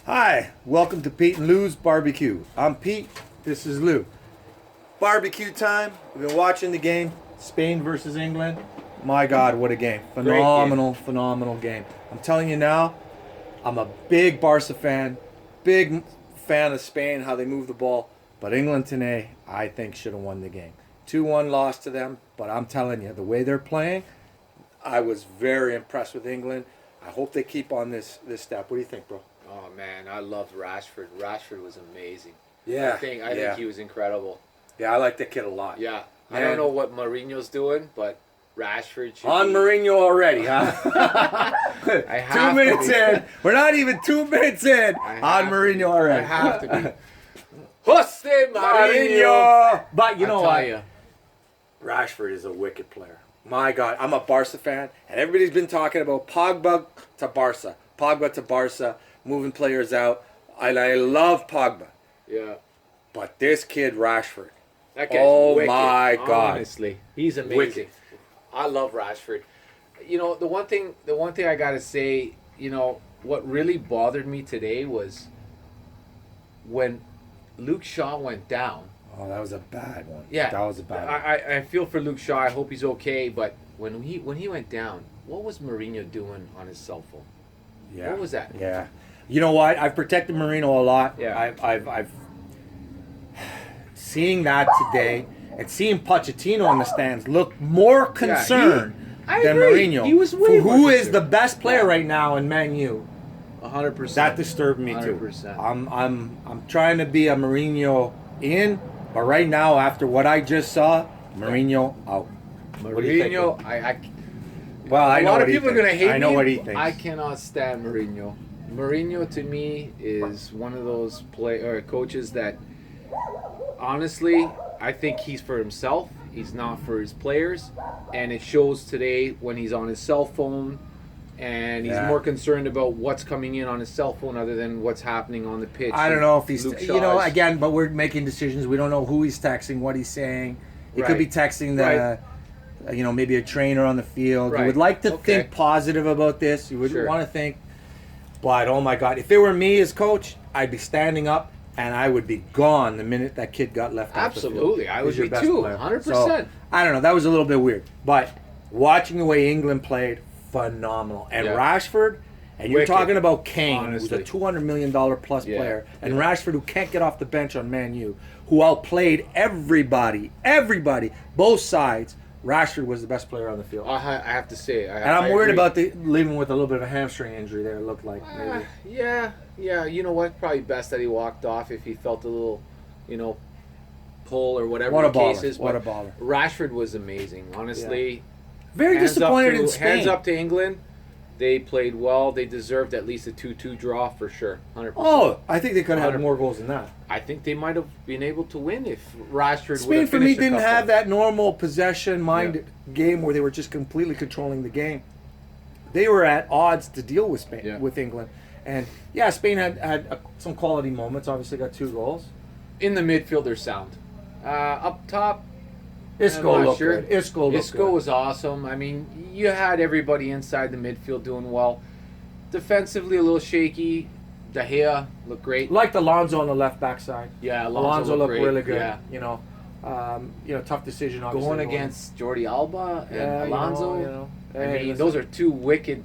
Hi, welcome to Pete and Lou's Barbecue. I'm Pete, this is Lou. Barbecue time. We've been watching the game, Spain versus England. My God, what a game. Phenomenal game. I'm telling you now, I'm a big Barca fan, big fan of Spain, how they move the ball. But England today, I think, should have won the game. 2-1 loss to them, but I'm telling you, the way they're playing, I was very impressed with England. I hope they keep on this step. What do you think, bro? Oh man, I loved Rashford. Rashford was amazing. Yeah, I think he was incredible. Yeah, I like the kid a lot. Yeah, Man. I don't know what Mourinho's doing, but Rashford should on be... Mourinho already, huh? I have 2 minutes in. We're not even 2 minutes in on Mourinho already. I have to be. Jose Mourinho. But you know what? You. Rashford is a wicked player. My God, I'm a Barca fan, and everybody's been talking about Pogba to Barca, moving players out. And I love Pogba. Yeah. But this kid, Rashford. That guy's wicked. My God. Honestly, he's amazing. Wicked. I love Rashford. You know, the one thing I gotta say, you know, what really bothered me today was when Luke Shaw went down. Oh, that was a bad one. Yeah, that was a bad one. I feel for Luke Shaw. I hope he's okay. But when he went down, what was Mourinho doing on his cell phone? Yeah. What was that? Yeah. You know what? I've protected Mourinho a lot. Yeah. I've seeing that today and seeing Pochettino in the stands look more concerned than agree. Mourinho. He was way more who is concerned. the best player right now in Man U. 100%. That disturbed me too. 100%. I'm trying to be a Mourinho in, but right now after what I just saw, Mourinho out. What do you think? Mourinho, Well, I a know lot what of he people are thinks. gonna hate I know me. what he thinks. I cannot stand Mourinho. Mourinho to me is one of those coaches that, honestly, I think he's for himself. He's not for his players, and it shows today when he's on his cell phone, and he's more concerned about what's coming in on his cell phone other than what's happening on the pitch. I don't know if he's, Luke you know, Shaw's- again, but we're making decisions. We don't know who he's texting, what he's saying. He could be texting the, you know, maybe a trainer on the field. You would like to think positive about this. You would want to think, but oh my God, if it were me as coach, I'd be standing up and I would be gone the minute that kid got left off the field. Absolutely, I would He's your be best too, player. 100%. So, I don't know, that was a little bit weird. But watching the way England played, phenomenal. And Rashford, and you're talking about Kane, who's a $200 million plus player, and Rashford, who can't get off the bench on Man U, who outplayed everybody, both sides. Rashford was the best player on the field. I have to say, and I'm worried about leaving with a little bit of a hamstring injury there, it looked like. Maybe. Yeah. You know what? Probably best that he walked off if he felt a little, you know, pull or whatever the case is. What a baller. Rashford was amazing, honestly. Yeah. Very disappointed in Spain. Hands up to England. They played well. They deserved at least a 2-2 draw for sure. 100%. Oh, I think they could have had more goals than that. I think they might have been able to win if Rashford Spain, would have for me, finished didn't have that normal possession-minded game where they were just completely controlling the game. They were at odds to deal with Spain, with England. And, Spain had some quality moments. Obviously got 2 goals. In the midfield, they're sound. Up top, Isco looked good. Isco was awesome. I mean, you had everybody inside the midfield doing well. Defensively, a little shaky. De Gea looked great. Liked Alonso on the left back side. Yeah, Alonso looked great. really good. Yeah. You know, tough decision. Obviously, Going against Jordi Alba and Alonso. You know. I mean, those are 2 wicked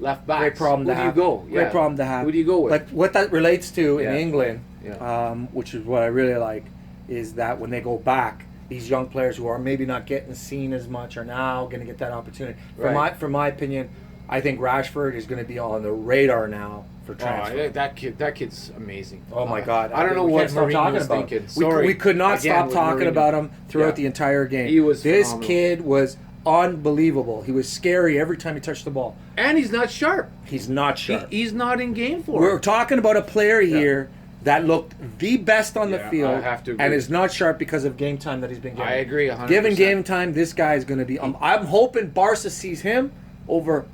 left backs. Great problem to have. Who do you go? Great problem to have. Who do you go with? But what that relates to in England, Yeah. Which is what I really like, is that when they go back, these young players who are maybe not getting seen as much are now going to get that opportunity. For my opinion, I think Rashford is going to be on the radar now for transfer. Oh, that kid's amazing. Oh my God! I don't know what Mourinho's thinking. We could not stop talking about him throughout the entire game. He was this phenomenal. kid was unbelievable. He was scary every time he touched the ball. And he's not sharp. He's not sharp. He's not in game for We're it. talking about a player here that looked the best on the field I have to agree. and is not sharp because of game time that he's been getting. I agree 100%. Given game time, this guy is going to be... I'm hoping Barca sees him over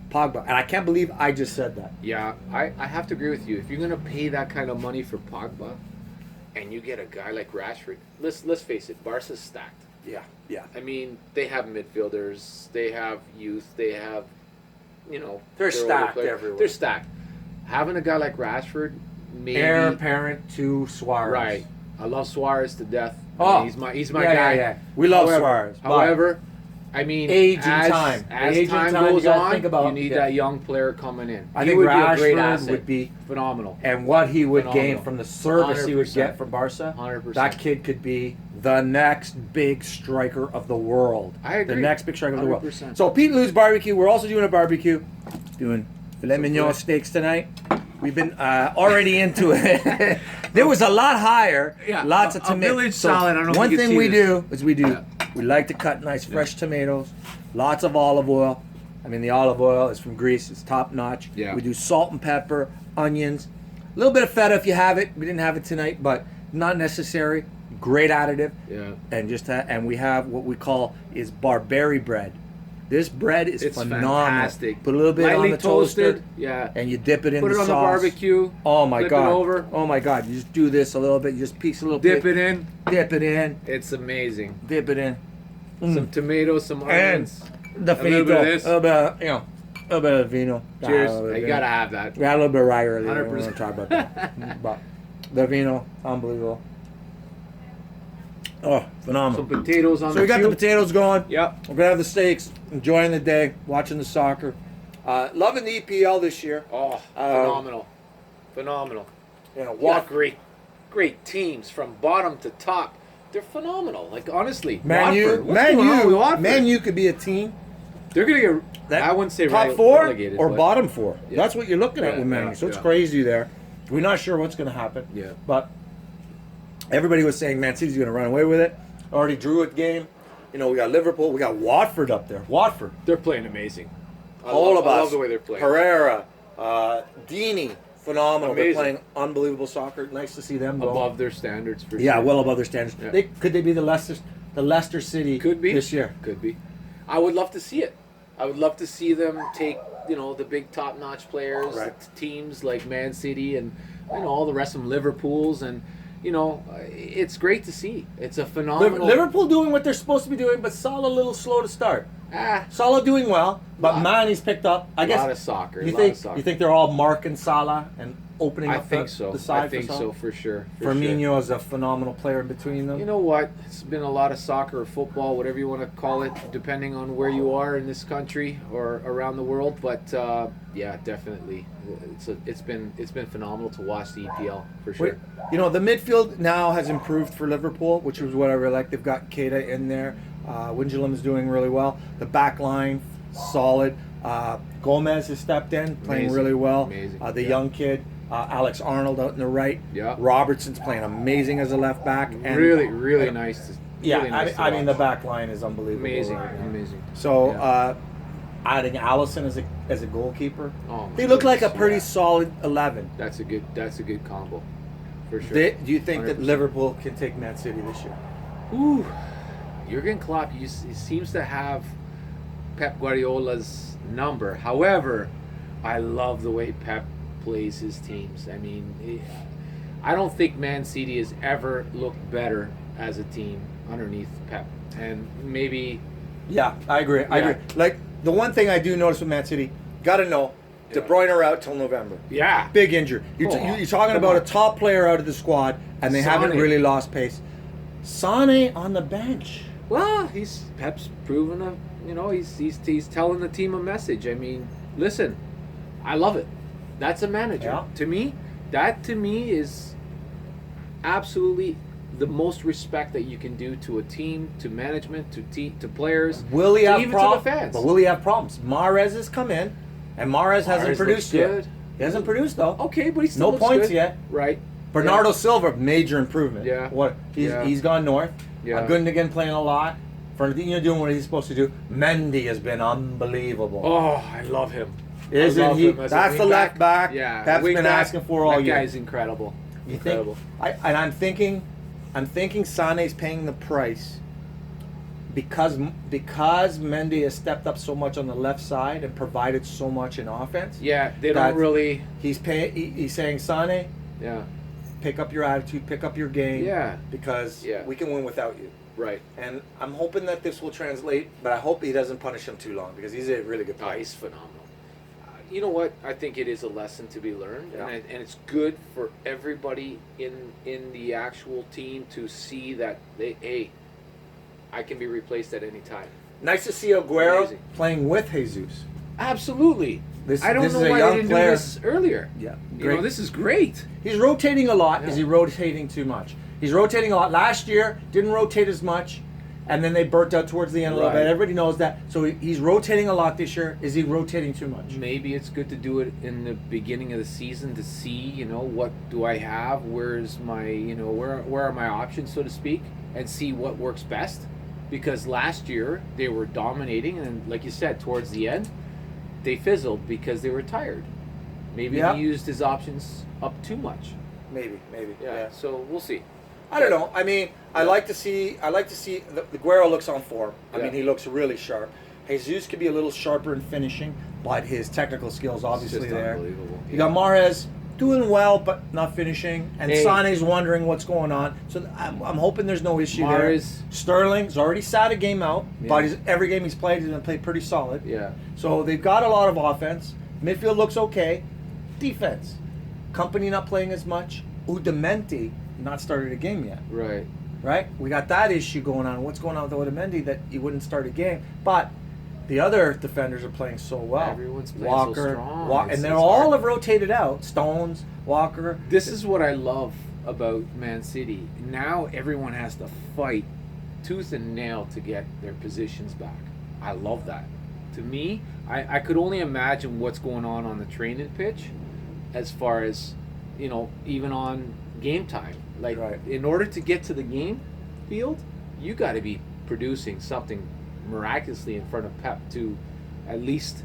Pogba. And I can't believe I just said that. Yeah, I have to agree with you. If you're going to pay that kind of money for Pogba and you get a guy like Rashford, let's face it, Barca's stacked. Yeah. I mean, they have midfielders, they have youth, they have, you know... They're stacked everywhere. They're stacked. having a guy like Rashford, maybe Heir apparent to Suarez. right. I love Suarez to death. Oh, he's my guy. Yeah. We love Suarez. but However, I mean, Age and as time. as Age and time time, you goes gotta on, think about- you need yeah. that young player coming in. I He think would be a great Rashford asset. would be, phenomenal. and what he would Phenomenal. gain from the service he would 100%. get from Barca, 100%. that kid could be the next big striker of the world. I agree. The next big striker of the world. 100%. So Pete Lou's barbecue. We're also doing a barbecue. Doing filet mignon filet. steaks tonight. We've been already into it. There was a lot higher. Yeah, Lots of a tomatoes. village salad, I don't know if one you can thing see we this. do is we Yeah. like to cut nice fresh tomatoes. Lots of olive oil. I mean, the olive oil is from Greece. It's top notch. Yeah. We do salt and pepper, onions, a little bit of feta if you have it. We didn't have it tonight, but not necessary. Great additive. Yeah. And and we have what we call is barberry bread. This bread is It's phenomenal. fantastic. Put a little bit Lightly on the toaster, toasted. Yeah. and you dip it in Put the it on sauce. the barbecue. Oh my flip god! it over. Oh my god! You just do this a little bit. You just piece a little Dip bit. it in. Dip it in. It's amazing. Dip it in. Some tomatoes, some onions. The A little bit of this. A little bit, a little bit of vino. Cheers. A little bit of You vino. gotta have that. We had a little bit of rye earlier. 100%. We don't talk about that. But the vino, unbelievable. Oh, phenomenal. Some potatoes on So the we got the cube. potatoes going. Yep. We're gonna have the steaks. Enjoying the day, watching the soccer. Loving the EPL this year. Oh, phenomenal. Phenomenal. You know, What great teams from bottom to top. They're phenomenal. Like, honestly. Man Watford. U, What's going on with Watford? Man U could be a team They're going to get, I wouldn't say top four relegated. or but- bottom four. Yeah. That's what you're looking at Yeah, with Man yeah, U. So it's yeah. crazy there. We're not sure what's going to happen. Yeah. But everybody was saying Man City's going to run away with it. Already drew a game. You know, we got Liverpool. We got Watford up there. Watford. They're playing amazing. I All of us. love the way they're playing. Pereira, Dini, phenomenal. Amazing. They're playing unbelievable soccer. Nice to see them go. Above their standards, for Yeah, sure. well above their standards. Yeah. Could they be the Leicester City Could be. this year? Could be. I would love to see it. I would love to see them take, the big top-notch players, Right. teams like Man City and, all the rest of them, Liverpool's, and, it's great to see. It's a phenomenal... Liverpool doing what they're supposed to be doing, but Salah a little slow to start. Salah doing well, but Mane's picked up. I guess A lot of soccer. you think they're all marking Salah and opening I up think the, so. the side I think for so, Salah? for sure. For sure. Firmino is a phenomenal player in between them. You know what? It's been a lot of soccer or football, whatever you want to call it, depending on where you are in this country or around the world. But yeah, definitely, it's been phenomenal to watch the EPL for sure. The midfield now has improved for Liverpool, which is what I really like. They've got Keita in there. Wijnaldum is doing really well. The back line, solid. Gomez has stepped in, playing Amazing. really well. Amazing. The Yeah. young kid, Alex Arnold out in the right. Yeah. Robertson's playing amazing as a left back. And Really, really nice. Yeah, really nice to I mean the watch. back line is unbelievable. Amazing, right now. amazing. So Yeah. adding Allison as a goalkeeper, Oh, my they look like a goodness. pretty solid 11. That's a good combo, for sure. Do you think that 100%. Liverpool can take Man City this year? Ooh, Jurgen Klopp he seems to have Pep Guardiola's number. However, I love the way Pep plays his teams. I mean, I don't think Man City has ever looked better as a team underneath Pep. And maybe... Yeah, I agree. I Yeah. agree. Like, the one thing I do notice with Man City, got to know, De Yeah. Bruyne are out till November. Yeah. Big injury. You're talking Come about on. a top player out of the squad, and they haven't Sane. really lost pace. Sane on the bench. Well, Pep's proven he's telling the team a message. I mean, listen, I love it. That's a manager. Yeah. That to me is absolutely the most respect that you can do to a team, to management, to players, Will he have even to problems? the fans. But will he have problems? Mahrez has come in, and Mahrez hasn't Mahrez produced looks yet. good. He hasn't produced though. Okay, but he still No looks points good. yet. Right. Bernardo Silva, major improvement. Yeah. He's Yeah. gone north. Yeah. Gundogan playing a lot. Fernandinho doing what he's supposed to do. Mendy has been unbelievable. Oh, I love him. Isn't I love he? him as a That's the wing left back. Yeah, Pep's wing been back, asking for all that year. guy's incredible. You think? Incredible. I'm thinking Sane's paying the price because Mendy has stepped up so much on the left side and provided so much in offense. Yeah, they That's- don't really. He's saying, Sane, Yeah. pick up your attitude, pick up your game. Yeah. Because Yeah. we can win without you. Right. And I'm hoping that this will translate, but I hope he doesn't punish him too long because he's a really good Oh, player. he's phenomenal. You know what? I think it is a lesson to be learned, Yeah. and it's good for everybody in the actual team to see that hey, I can be replaced at any time. Nice to see Aguero Amazing. playing with Jesus. Absolutely. I don't this know is a why young they didn't player. do this earlier. Yeah, You know, this is great. He's rotating a lot. Yeah. Is he rotating too much? He's rotating a lot. Last year, didn't rotate as much, and then they burnt out towards the end a little Right. bit. Everybody knows that. So he's rotating a lot this year. Is he rotating too much? Maybe it's good to do it in the beginning of the season to see, what do I have? Where's my, where are my options, so to speak, and see what works best. Because last year they were dominating, and like you said, towards the end, they fizzled because they were tired. Maybe Yeah. he used his options up too much. Maybe. Yeah. So we'll see. I don't know. I mean, I like to see the Guerrero looks on form. I mean, he looks really sharp. Jesus could be a little sharper in finishing, but his technical skills obviously It's just there. unbelievable. You got Mahrez doing well, but not finishing, and Hey. Sane's wondering what's going on. So I'm hoping there's no issue there. Mahrez- Sterling's already sat a game out, Yeah. but every game he's played, he's been played pretty solid. Yeah. So they've got a lot of offense. Midfield looks okay. Defense, Company not playing as much. Udamenti not started a game yet. Right. Right? We got that issue going on. What's going on with Otamendi that he wouldn't start a game? But the other defenders are playing so well. Everyone's playing so strong. And they're It's all hard. have rotated out. Stones, Walker. This is what I love about Man City. Now everyone has to fight tooth and nail to get their positions back. I love that. To me, I could only imagine what's going on the training pitch as far as, even on game time. Like, Right. in order to get to the game field, you got to be producing something miraculously in front of Pep to at least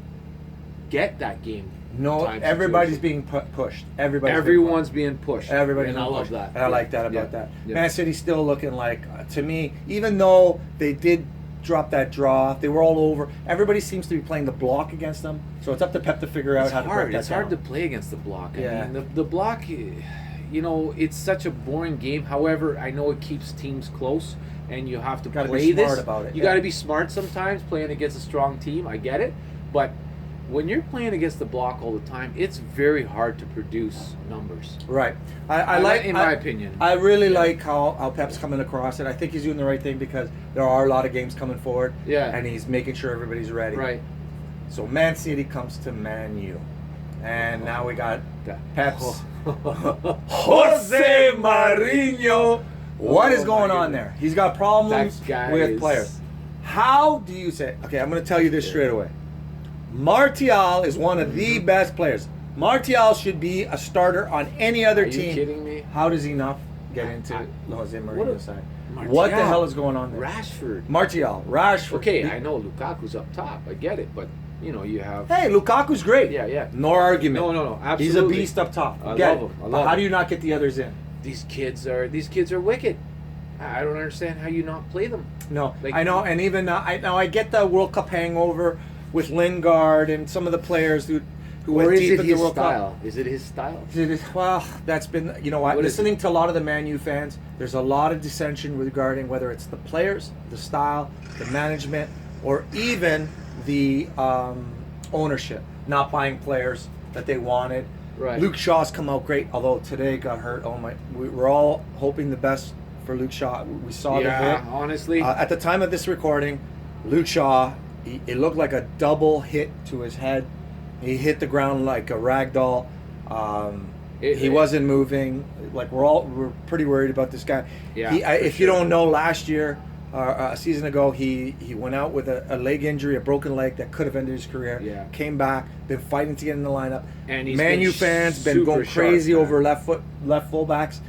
get that game. No, time everybody's situation. being pushed. Everyone's being pushed. Everybody's and being I love pushed. that. And I like that about Yeah. that. Yeah. Man City's still looking like, to me, even though they did drop that draw, they were all over. Everybody seems to be playing the block against them. So it's up to Pep to figure out It's how to break hard. that It's hard down. to play against the block. Yeah. I mean, the block, it's such a boring game. However, I know it keeps teams close, and you have to Gotta be play this. smart about it, You yeah. got to be smart sometimes playing against a strong team. I get it, but when you're playing against the block all the time, it's very hard to produce numbers. Right. I like, in my opinion. I really like how Pep's coming across it. I think he's doing the right thing because there are a lot of games coming forward. Yeah. And he's making sure everybody's ready. Right. So Man City comes to Man U. And now we got Pep's Jose Mourinho. What is going on there? He's got problems That guy with is- players. How do you say? Okay, I'm going to tell you this straight away. Martial is one of the best players. Martial should be a starter on any other Are you team. kidding me? How does he not get into I- Jose what Mourinho's a- side? Martial, What the hell is going on there? Rashford. Martial, Rashford. Okay, I know Lukaku's up top. I get it, but you have. Hey, Lukaku's great. Yeah. No argument. No, absolutely. He's a beast up top. I Get love it. him. I But love how him. do you not get the others in? These kids are wicked. I don't understand how you not play them. No, Like- I know, and even I get the World Cup hangover with Lingard and some of the players who Or went is deep it into the his World Cup. style? Is it his style? Well, that's been, you know what, What is listening to a lot of the Man U fans, there's a lot of dissension regarding whether it's the players, the style, the management, or even the ownership, not buying players that they wanted. Right. Luke Shaw's come out great, although today got hurt. Oh my, we're all hoping the best for Luke Shaw. We saw the hit. Honestly. At the time of this recording, Luke Shaw, it looked like a double hit to his head. He hit the ground like a rag doll. He wasn't moving. Like we're pretty worried about this guy. Yeah, If you don't know, last year, a season ago, he went out with a leg injury, a broken leg that could have ended his career. Yeah. Came back, been fighting to get in the lineup. And he's Man been U fans been super going sharp, crazy man. over left fullbacks.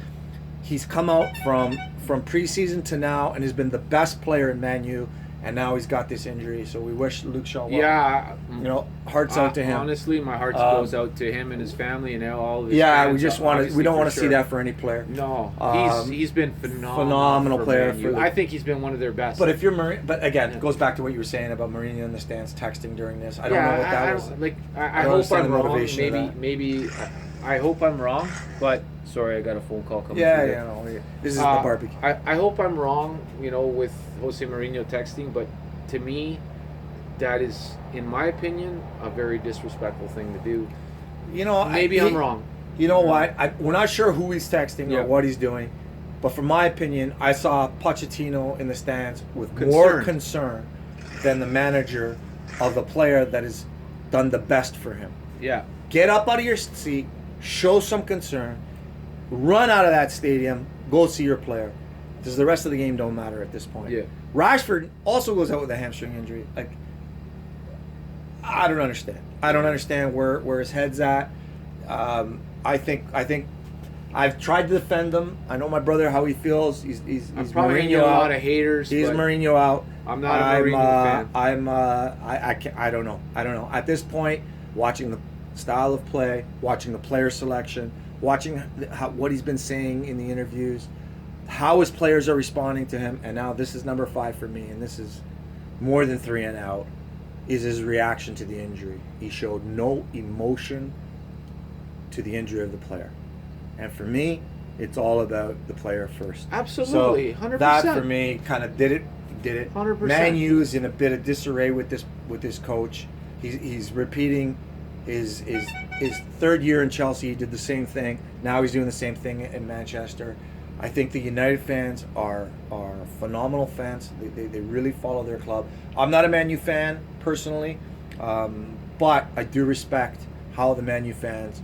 He's come out from preseason to now and has been the best player in Man U. And now he's got this injury, so we wish Luke Shaw well. Yeah. Hearts out to him. Honestly, my heart goes out to him and his family and all of his Yeah, fans, we just want to. obviously, We don't for want to see sure. that for any player. No, Um, he's been phenomenal. phenomenal for player Man U. for the- I think he's been one of their best. But if you're but again, Yeah. it goes back to what you were saying about Mourinho in the stands texting during this. I don't know what that was. I don't hope understand I'm the wrong. motivation of Maybe I hope I'm wrong. But sorry, I got a phone call coming. Yeah, through yeah, there. no, this is the barbecue. I hope I'm wrong. With Jose Mourinho texting, but to me, that is, in my opinion, a very disrespectful thing to do. You know, Maybe I'm wrong. You know what? We're not sure who he's texting Yeah. or what he's doing, but from my opinion, I saw Pochettino in the stands with Concern. more concern than the manager of the player that has done the best for him. Yeah. Get up out of your seat, show some concern, run out of that stadium, go see your player. Because the rest of the game don't matter at this point. Yeah. Rashford also goes out with a hamstring injury. Like, I don't understand. I don't understand where his head's at. I think I've tried to defend him. I know my brother how he feels. He's probably gonna Mourinho get a out. lot of haters. He's but Mourinho out. I'm not a Mourinho fan. I don't know. At this point, watching the style of play, watching the player selection, watching what he's been saying in the interviews, how his players are responding to him, and now this is number 5 for me, and this is more than 3 and out, is his reaction to the injury. He showed no emotion to the injury of the player. And for me, it's all about the player first. Absolutely, So 100%. that for me kind of did it. 100%. Man U's in a bit of disarray with this coach. He's repeating his 3rd year in Chelsea. He did the same thing. Now he's doing the same thing in Manchester. I think the United fans are phenomenal fans. They really follow their club. I'm not a Man U fan personally, but I do respect how the Man U fans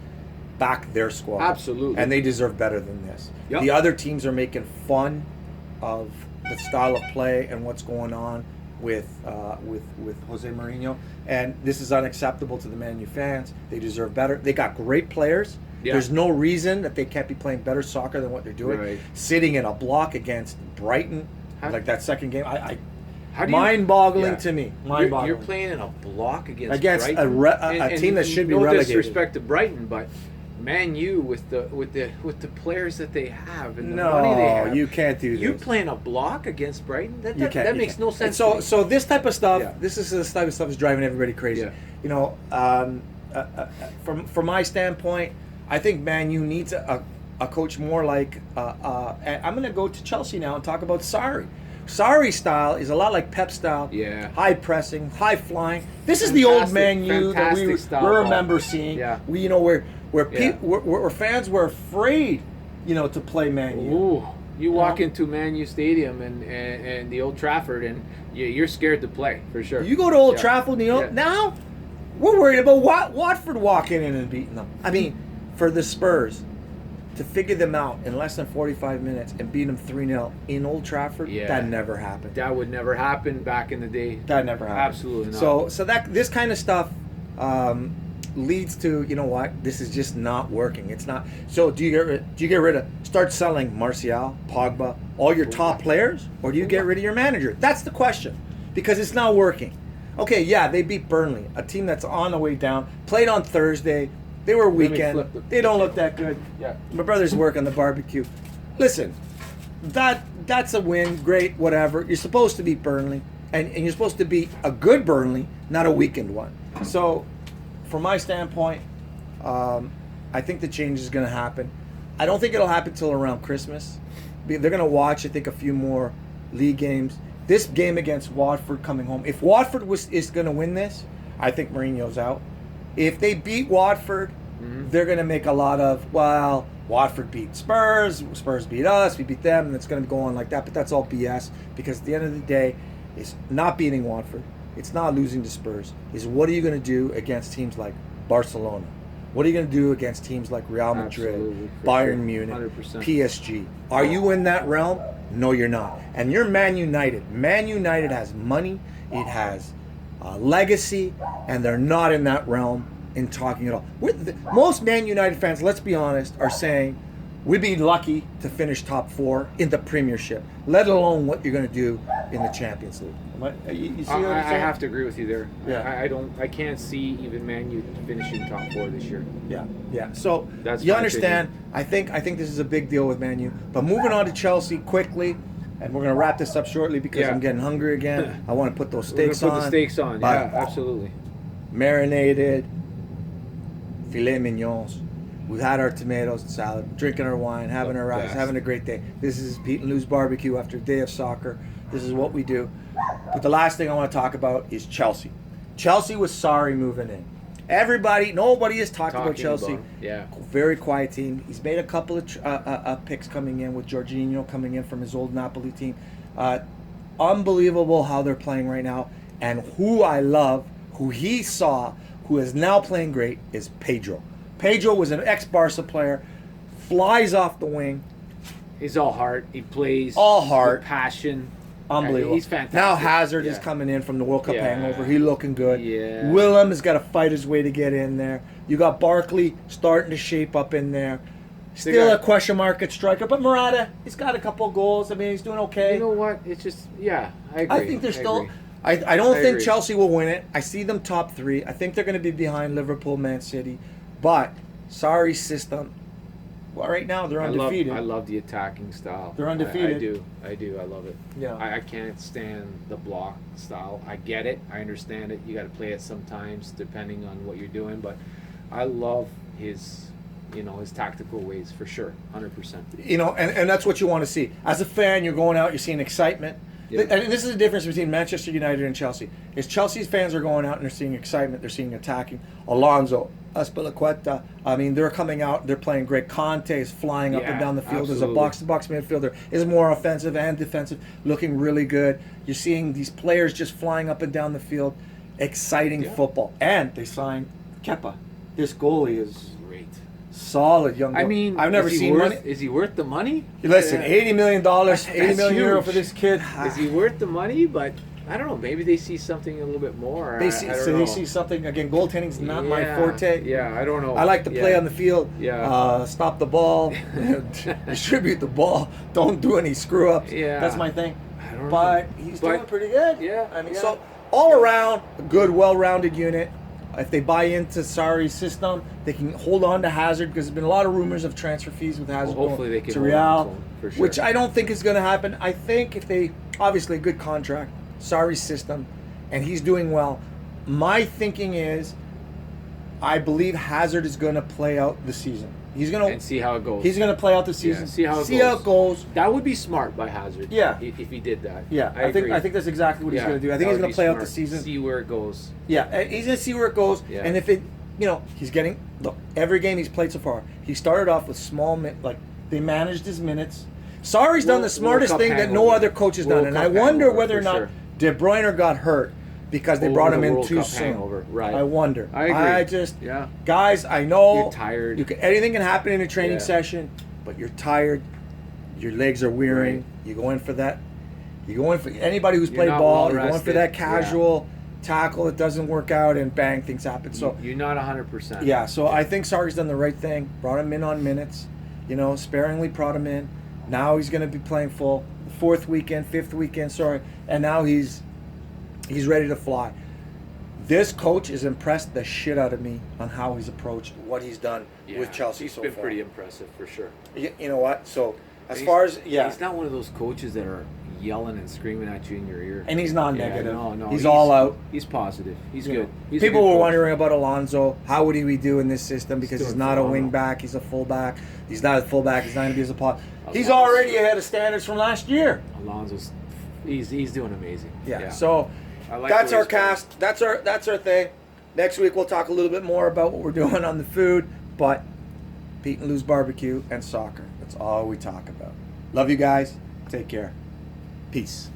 back their squad. Absolutely. And they deserve better than this. Yep. The other teams are making fun of the style of play and what's going on with Jose Mourinho, and this is unacceptable to the Man U fans. They deserve better. They got great players. Yeah. There's no reason that they can't be playing better soccer than what they're doing. Right. Sitting in a block against Brighton, like that second game, How do you- mind-boggling yeah. to me. You're Mind-boggling. playing in a block against Against a Brighton. team that should be no relegated. disrespect to Brighton, but Man U with the players that they have and the money they have. you can't do this. You playing a block against Brighton? That You can't, that you makes can't. no And sense. so, to me. so this type of stuff, Yeah. this is the type of stuff that's driving everybody crazy. Yeah. You know, from my standpoint, I think Man U needs a coach more like. And I'm going to go to Chelsea now and talk about Sarri. Sarri's style is a lot like Pep's style. Yeah. High pressing, high flying. This is the old Man U that we fantastic style remember ball. seeing. Yeah. We, you know, where Yeah. where fans were afraid, you know, to play Man U. Ooh, you walk into Man U Stadium and the Old Trafford, and you're scared to play for sure. You go to Old Yeah. Trafford, Yeah. now we're worried about Watford walking in and beating them. I mean, for the Spurs to figure them out in less than 45 minutes and beat them 3-0 in Old Trafford, Yeah. that never happened. That would never happen back in the day. That never happened. Absolutely not. So that this kind of stuff leads to, you know what, this is just not working. It's not. So do you get rid of, start selling Martial, Pogba, all your top players, or do you get rid of your manager? That's the question, because it's not working. Okay, yeah, they beat Burnley, a team that's on the way down. Played on Thursday. They were me weekend. flip the- They don't look that good. Yeah. My brother's working the barbecue. Listen, that's a win. Great, whatever. You're supposed to beat Burnley, and you're supposed to beat a good Burnley, not a weakened one. So, from my standpoint, I think the change is going to happen. I don't think it'll happen till around Christmas. They're going to watch, I think, a few more league games. This game against Watford coming home. If Watford is going to win this, I think Mourinho's out. If they beat Watford, they're going to make a lot of, well, Watford beat Spurs, Spurs beat us, we beat them, and it's going to go on like that. But that's all BS, because at the end of the day, it's not beating Watford. It's not losing to Spurs. It's what are you going to do against teams like Barcelona? What are you going to do against teams like Real Madrid, Absolutely, for Bayern sure. Munich, 100%. PSG? Are you in that realm? No, you're not. And you're Man United. Man United has money. It has legacy, and they're not in that realm in talking at all. Most Man United fans, let's be honest, are saying we'd be lucky to finish top 4 in the Premiership, let alone what you're going to do in the Champions League. You see what I'm I saying? have to agree with you there. Yeah. I can't see even Man U finishing top 4 this year. Yeah. So That's you my understand? I think this is a big deal with Man U. But moving on to Chelsea quickly, and we're going to wrap this up shortly because Yeah. I'm getting hungry again. I want to put those We're gonna steaks put on. the steaks on. But Yeah, absolutely. marinated filet mignons. We've had our tomatoes and salad, drinking our wine, having our rice, Best. having a great day. This is Pete and Lou's barbecue after a day of soccer. This is what we do. But the last thing I want to talk about is Chelsea. Chelsea was sorry moving in. Nobody has talked about Chelsea. Yeah. Very quiet team. He's made a couple of picks coming in with Jorginho coming in from his old Napoli team. Unbelievable how they're playing right now. And who I love, who he saw, who is now playing great, is Pedro. Pedro was an ex-Barca player, flies off the wing. He's all heart. He plays all heart, with passion. Unbelievable. He's fantastic. Now Hazard is coming in from the World Cup hangover. He looking good. Yeah. Willem has got to fight his way to get in there. You got Barkley starting to shape up in there. Still a question mark at striker, but Morata, he's got a couple of goals. I mean, he's doing okay. You know what? It's just, I agree. I think they're still. I don't think Chelsea will win it. I see them top 3. I think they're going to be behind Liverpool, Man City. But Sarri's system. Well, right now they're undefeated. I love the attacking style. They're undefeated. I do. I love it. Yeah. I can't stand the block style. I get it. I understand it. You got to play it sometimes depending on what you're doing. But I love his tactical ways for sure, 100%. And that's what you want to see. As a fan, you're going out, you're seeing excitement. Yeah. And this is the difference between Manchester United and Chelsea. Is Chelsea's fans are going out and they're seeing excitement, they're seeing attacking. Alonso, Azpilicueta, I mean, they're coming out, they're playing great. Conte is flying up and down the field as a box-to-box midfielder. Is more offensive and defensive, looking really good. You're seeing these players just flying up and down the field. Exciting football. And they signed Kepa. This goalie is great. Solid young goalie. I mean, I've never seen money. Is he worth the money? Listen, $80 million, €80 million for this kid. Is he worth the money? But I don't know. Maybe they see something a little bit more. They see something. Again, goaltending's not my forte. Yeah, I don't know. I like to play on the field. Yeah. Stop the ball. Distribute the ball. Don't do any screw ups. Yeah. That's my thing. I don't know. But he's doing pretty good. Yeah. I mean, so all around, a good, well-rounded unit. If they buy into Sarri's system, they can hold on to Hazard because there's been a lot of rumors of transfer fees with Hazard going to Real, for sure. which I don't think is going to happen. I think if they, obviously a good contract, Sarri's system, and he's doing well. My thinking is, I believe Hazard is going to play out the season. He's going to and see how it goes. He's going to play out the season. See how it goes. That would be smart by Hazard. Yeah. If he did that. Yeah. I think that's exactly what he's going to do. I think he's going to play out the season. See where it goes. Yeah. He's going to see where it goes. Yeah. And if it, he's getting, look, every game he's played so far, he started off with they managed his minutes. Sarri's done the smartest thing that no other coach has done. And I wonder whether or not De Bruyne got hurt because they brought him in too soon. Right. I wonder. I agree. Guys, I know you're tired. Anything can happen in a training session, but you're tired. Your legs are wearing. Right. You go in for that. You go in for anybody who's played ball. You're going for that casual tackle. It doesn't work out, and bang, things happen. So you're not 100%. Yeah. So I think Sarri's done the right thing. Brought him in on minutes. Sparingly brought him in. Now he's going to be playing full. Fifth weekend, and now he's ready to fly. This coach has impressed the shit out of me on how he's approached what he's done with Chelsea so far. He's been pretty impressive for sure. You know what? So as far as he's not one of those coaches that are yelling and screaming at you in your ear. And he's not negative. No, he's all out. He's positive. He's good. People were wondering about Alonso. How would he be doing in this system? Because he's not a wing back. He's a fullback. He's not a fullback. He's not going to be as a pot. He's already ahead of standards from last year. Alonso's he's doing amazing. Yeah. So that's our cast. That's our thing. Next week we'll talk a little bit more about what we're doing on the food, but Pete and Lou's barbecue and soccer. That's all we talk about. Love you guys. Take care. Peace.